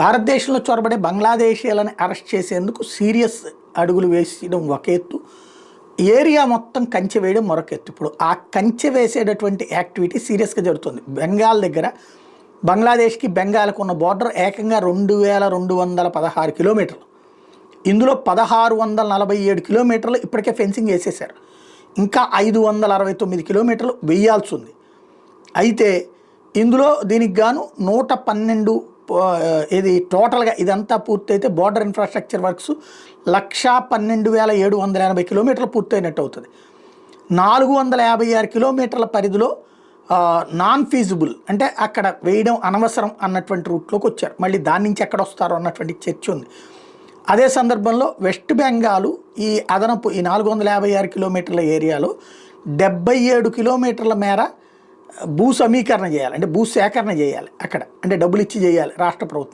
భారతదేశంలో చొరబడే బంగ్లాదేశీయులను అరెస్ట్ చేసేందుకు సీరియస్ అడుగులు వేసడం ఒక ఎత్తు, ఏరియా మొత్తం కంచె వేయడం మరొక ఎత్తు. ఇప్పుడు ఆ కంచె వేసేటటువంటి యాక్టివిటీ సీరియస్గా జరుగుతుంది. బెంగాల్ దగ్గర బంగ్లాదేశ్కి బెంగాల్కు ఉన్న బోర్డర్ ఏకంగా 2216 కిలోమీటర్లు. ఇందులో 1647 కిలోమీటర్లు ఇప్పటికే ఫెన్సింగ్ వేసేశారు. ఇంకా 569 కిలోమీటర్లు వేయాల్సి ఉంది. అయితే ఇందులో దీనికి గాను 112 ఇది టోటల్గా ఇదంతా పూర్తయితే బోర్డర్ ఇన్ఫ్రాస్ట్రక్చర్ వర్క్స్ 112,780 కిలోమీటర్లు పూర్తయినట్టు అవుతుంది. 456 కిలోమీటర్ల పరిధిలో నాన్ ఫీజిబుల్ అంటే అక్కడ వేయడం అనవసరం అన్నటువంటి రూట్లోకి వచ్చారు. మళ్ళీ దాని నుంచి ఎక్కడ వస్తారో అన్నటువంటి చర్చ ఉంది. అదే సందర్భంలో వెస్ట్ బెంగాల్ ఈ అదనపు ఈ 456 కిలోమీటర్ల ఏరియాలో 77 కిలోమీటర్ల మేర భూ సమీకరణ చేయాలి, అంటే భూ సేకరణ చేయాలి అక్కడ, అంటే డబ్బులు ఇచ్చి చేయాలి రాష్ట్ర ప్రభుత్వం.